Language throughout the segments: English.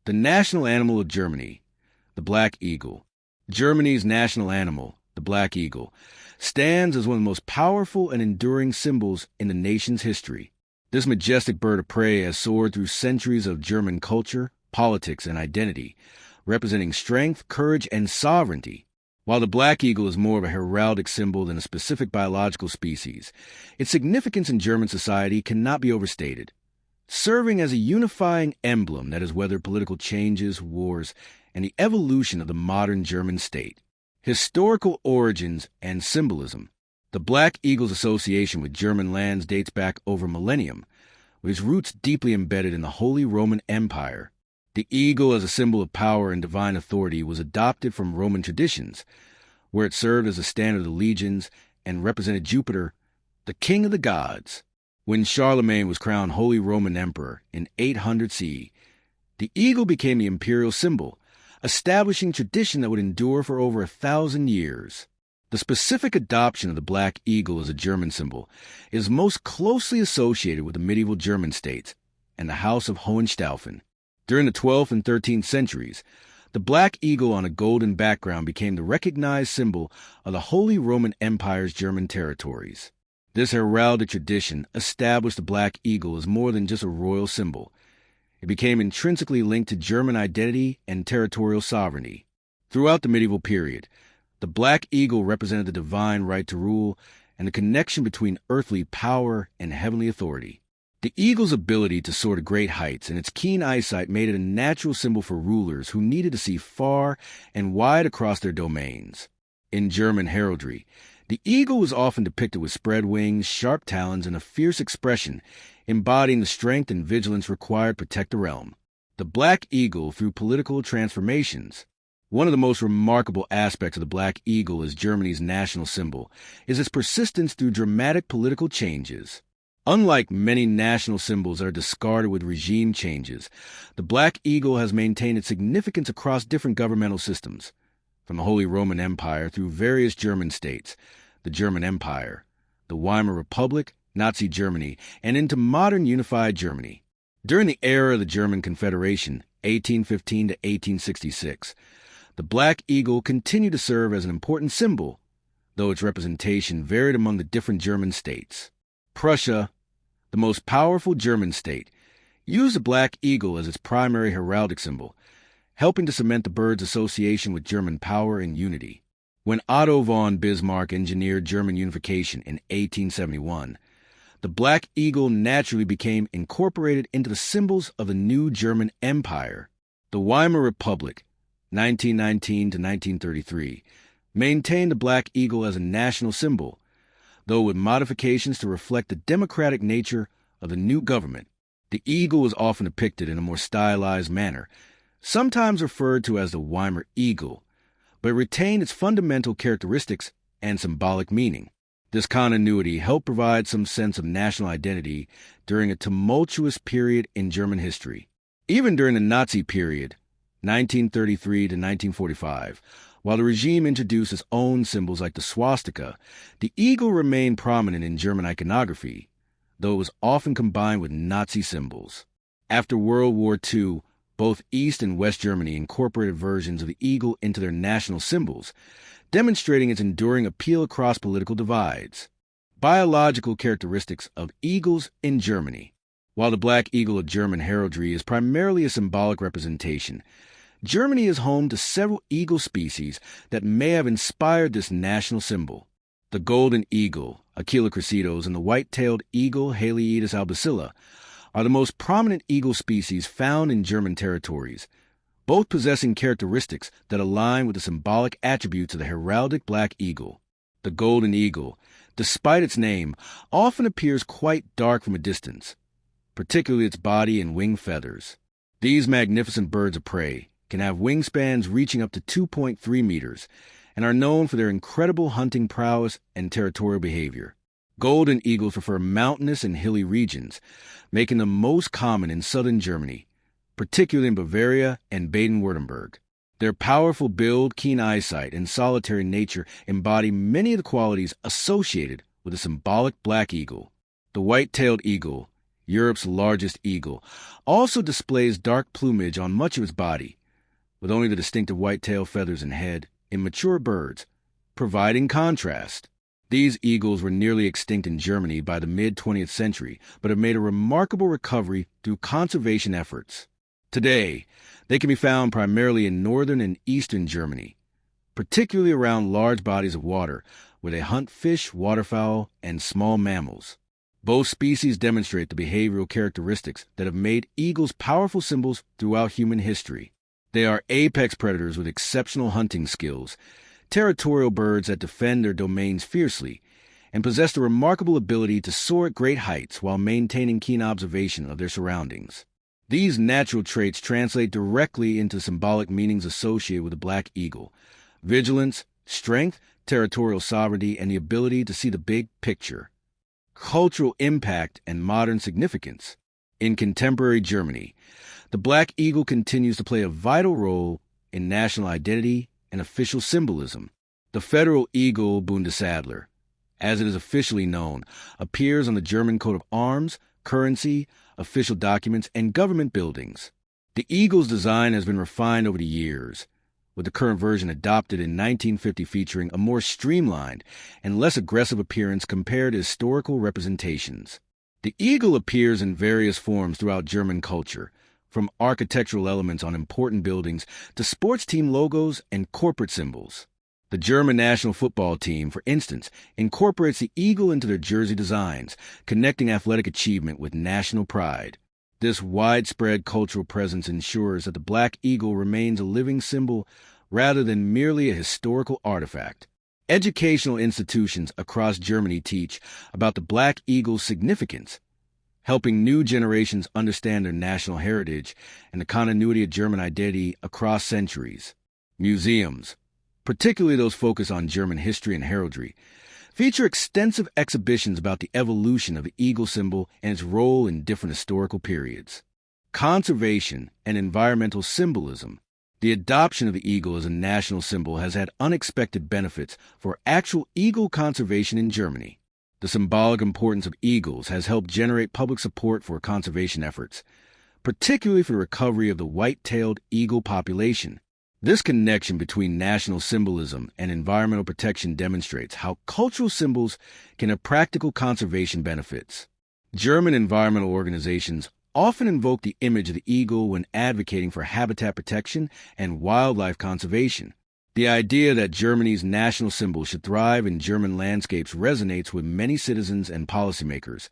The national animal of Germany, the black eagle. Germany's national animal, the black eagle, stands as one of the most powerful and enduring symbols in the nation's history. This majestic bird of prey has soared through centuries of German culture, politics, and identity, representing strength, courage, and sovereignty. While the black eagle is more of a heraldic symbol than a specific biological species, its significance in German society cannot be overstated, serving as a unifying emblem that has weathered political changes, wars, and the evolution of the modern German state. Historical origins and symbolism. The black eagle's association with German lands dates back over a millennium, with its roots deeply embedded in the Holy Roman Empire. The eagle as a symbol of power and divine authority was adopted from Roman traditions, where it served as a standard of the legions and represented Jupiter, the king of the gods. When Charlemagne was crowned Holy Roman Emperor in 800 CE, the eagle became the imperial symbol, establishing tradition that would endure for over 1,000 years. The specific adoption of the black eagle as a German symbol is most closely associated with the medieval German states and the House of Hohenstaufen. During the 12th and 13th centuries, the black eagle on a golden background became the recognized symbol of the Holy Roman Empire's German territories. This heraldic tradition established the black eagle as more than just a royal symbol. It became intrinsically linked to German identity and territorial sovereignty. Throughout the medieval period, the black eagle represented the divine right to rule and the connection between earthly power and heavenly authority. The eagle's ability to soar to great heights and its keen eyesight made it a natural symbol for rulers who needed to see far and wide across their domains. In German heraldry, the eagle was often depicted with spread wings, sharp talons, and a fierce expression, embodying the strength and vigilance required to protect the realm. The black eagle through political transformations. One of the most remarkable aspects of the black eagle as Germany's national symbol is its persistence through dramatic political changes. Unlike many national symbols that are discarded with regime changes, the black eagle has maintained its significance across different governmental systems, from the Holy Roman Empire through various German states, the German Empire, the Weimar Republic, Nazi Germany, and into modern unified Germany. During the era of the German Confederation, 1815 to 1866, the black eagle continued to serve as an important symbol, though its representation varied among the different German states. Prussia, the most powerful German state, used the black eagle as its primary heraldic symbol, helping to cement the bird's association with German power and unity. When Otto von Bismarck engineered German unification in 1871, the black eagle naturally became incorporated into the symbols of the new German Empire. The Weimar Republic, 1919 to 1933, maintained the black eagle as a national symbol, though with modifications to reflect the democratic nature of the new government. The eagle was often depicted in a more stylized manner, sometimes referred to as the Weimar eagle, but retained its fundamental characteristics and symbolic meaning. This continuity helped provide some sense of national identity during a tumultuous period in German history. Even during the Nazi period, 1933 to 1945, while the regime introduced its own symbols like the swastika, the eagle remained prominent in German iconography, though it was often combined with Nazi symbols. After World War II, both East and West Germany incorporated versions of the eagle into their national symbols, demonstrating its enduring appeal across political divides. Biological characteristics of eagles in Germany. While the black eagle of German heraldry is primarily a symbolic representation, Germany is home to several eagle species that may have inspired this national symbol. The golden eagle, Aquila cressidos, and the white-tailed eagle, Haliaeetus albicilla, are the most prominent eagle species found in German territories, both possessing characteristics that align with the symbolic attributes of the heraldic black eagle. The golden eagle, despite its name, often appears quite dark from a distance, particularly its body and wing feathers. These magnificent birds of prey can have wingspans reaching up to 2.3 meters and are known for their incredible hunting prowess and territorial behavior. Golden eagles prefer mountainous and hilly regions, making them most common in southern Germany, particularly in Bavaria and Baden-Württemberg. Their powerful build, keen eyesight, and solitary nature embody many of the qualities associated with the symbolic black eagle. The white-tailed eagle, Europe's largest eagle, also displays dark plumage on much of its body, with only the distinctive white tail feathers and head in mature birds, providing contrast. These eagles were nearly extinct in Germany by the mid-20th century, but have made a remarkable recovery through conservation efforts. Today, they can be found primarily in northern and eastern Germany, particularly around large bodies of water, where they hunt fish, waterfowl, and small mammals. Both species demonstrate the behavioral characteristics that have made eagles powerful symbols throughout human history. They are apex predators with exceptional hunting skills, territorial birds that defend their domains fiercely, and possess the remarkable ability to soar at great heights while maintaining keen observation of their surroundings. These natural traits translate directly into symbolic meanings associated with the black eagle: vigilance, strength, territorial sovereignty, and the ability to see the big picture. Cultural impact and modern significance. In contemporary Germany, the black eagle continues to play a vital role in national identity and official symbolism. The federal eagle Bundesadler, as it is officially known, appears on the German coat of arms, currency, official documents, and government buildings. The eagle's design has been refined over the years, with the current version adopted in 1950 featuring a more streamlined and less aggressive appearance compared to historical representations. The eagle appears in various forms throughout German culture, from architectural elements on important buildings to sports team logos and corporate symbols. The German national football team, for instance, incorporates the eagle into their jersey designs, connecting athletic achievement with national pride. This widespread cultural presence ensures that the black eagle remains a living symbol rather than merely a historical artifact. Educational institutions across Germany teach about the black eagle's significance, helping new generations understand their national heritage and the continuity of German identity across centuries. Museums, particularly those focused on German history and heraldry, feature extensive exhibitions about the evolution of the eagle symbol and its role in different historical periods. Conservation and environmental symbolism. The adoption of the eagle as a national symbol has had unexpected benefits for actual eagle conservation in Germany. The symbolic importance of eagles has helped generate public support for conservation efforts, particularly for the recovery of the white-tailed eagle population. This connection between national symbolism and environmental protection demonstrates how cultural symbols can have practical conservation benefits. German environmental organizations often invoke the image of the eagle when advocating for habitat protection and wildlife conservation. The idea that Germany's national symbol should thrive in German landscapes resonates with many citizens and policymakers,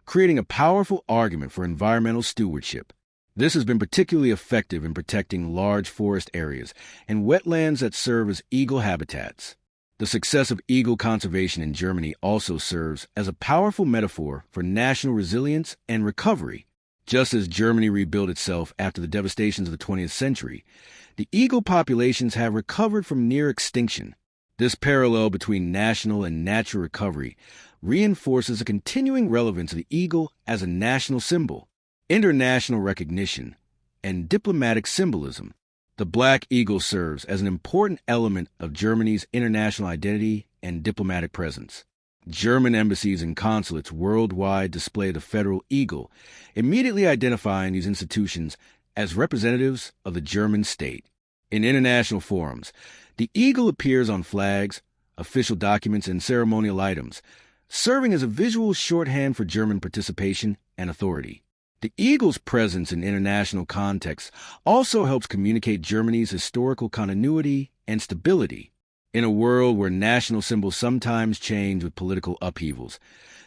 creating a powerful argument for environmental stewardship. This has been particularly effective in protecting large forest areas and wetlands that serve as eagle habitats. The success of eagle conservation in Germany also serves as a powerful metaphor for national resilience and recovery. Just as Germany rebuilt itself after the devastations of the 20th century, the eagle populations have recovered from near extinction. This parallel between national and natural recovery reinforces the continuing relevance of the eagle as a national symbol. International recognition and diplomatic symbolism. The black eagle serves as an important element of Germany's international identity and diplomatic presence. German embassies and consulates worldwide display the federal eagle, immediately identifying these institutions as representatives of the German state. In international forums, the eagle appears on flags, official documents, and ceremonial items, serving as a visual shorthand for German participation and authority. The eagle's presence in international contexts also helps communicate Germany's historical continuity and stability. In a world where national symbols sometimes change with political upheavals,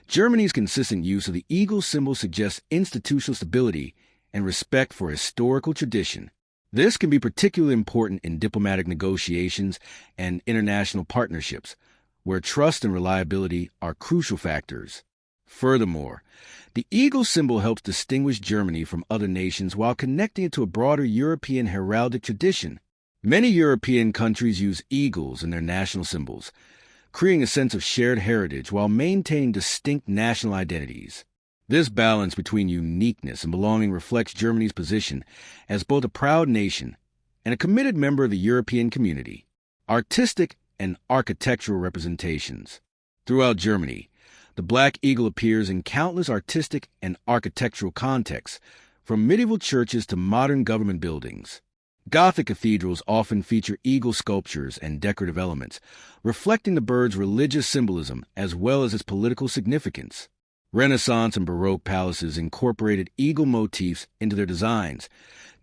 Germany's consistent use of the eagle symbol suggests institutional stability and respect for historical tradition. This can be particularly important in diplomatic negotiations and international partnerships, where trust and reliability are crucial factors. Furthermore, the eagle symbol helps distinguish Germany from other nations while connecting it to a broader European heraldic tradition. Many European countries use eagles in their national symbols, creating a sense of shared heritage while maintaining distinct national identities. This balance between uniqueness and belonging reflects Germany's position as both a proud nation and a committed member of the European community. Artistic and architectural representations. Throughout Germany, The black eagle appears in countless artistic and architectural contexts, from medieval churches to modern government buildings. Gothic cathedrals often feature eagle sculptures and decorative elements, reflecting the bird's religious symbolism as well as its political significance. Renaissance and Baroque palaces incorporated eagle motifs into their designs,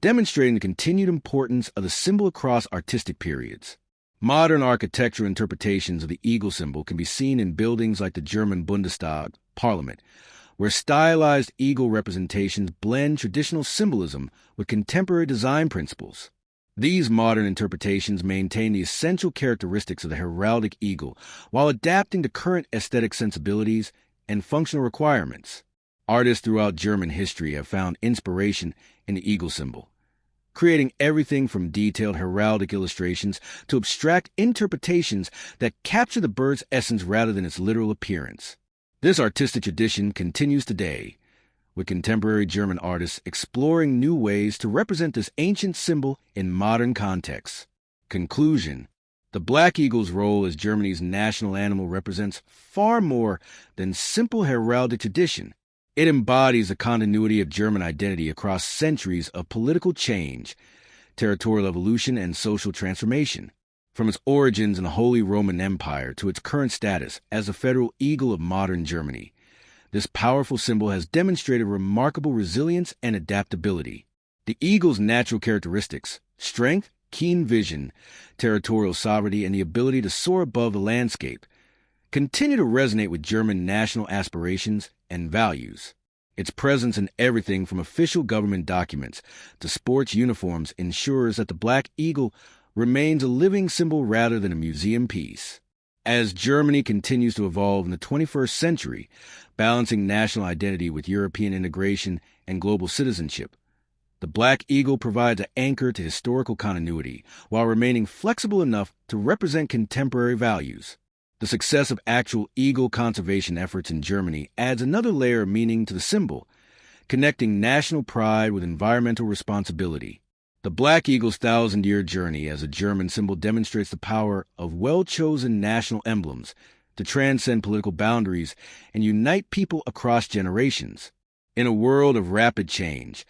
demonstrating the continued importance of the symbol across artistic periods. Modern architectural interpretations of the eagle symbol can be seen in buildings like the German Bundestag, Parliament, where stylized eagle representations blend traditional symbolism with contemporary design principles. These modern interpretations maintain the essential characteristics of the heraldic eagle while adapting to current aesthetic sensibilities and functional requirements. Artists throughout German history have found inspiration in the eagle symbol, creating everything from detailed heraldic illustrations to abstract interpretations that capture the bird's essence rather than its literal appearance. This artistic tradition continues today, with contemporary German artists exploring new ways to represent this ancient symbol in modern contexts. Conclusion: the black eagle's role as Germany's national animal represents far more than simple heraldic tradition. It embodies the continuity of German identity across centuries of political change, territorial evolution, and social transformation. From its origins in the Holy Roman Empire to its current status as the federal eagle of modern Germany, this powerful symbol has demonstrated remarkable resilience and adaptability. The eagle's natural characteristics, strength, keen vision, territorial sovereignty, and the ability to soar above the landscape, continue to resonate with German national aspirations and values. Its presence in everything from official government documents to sports uniforms ensures that the black eagle remains a living symbol rather than a museum piece. As Germany continues to evolve in the 21st century, balancing national identity with European integration and global citizenship, the black eagle provides an anchor to historical continuity while remaining flexible enough to represent contemporary values. The success of actual eagle conservation efforts in Germany adds another layer of meaning to the symbol, connecting national pride with environmental responsibility. The black eagle's thousand-year journey as a German symbol demonstrates the power of well-chosen national emblems to transcend political boundaries and unite people across generations. In a world of rapid change,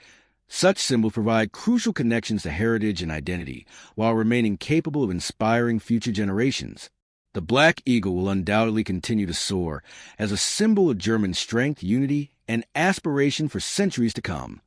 such symbols provide crucial connections to heritage and identity while remaining capable of inspiring future generations. The black eagle will undoubtedly continue to soar as a symbol of German strength, unity, and aspiration for centuries to come.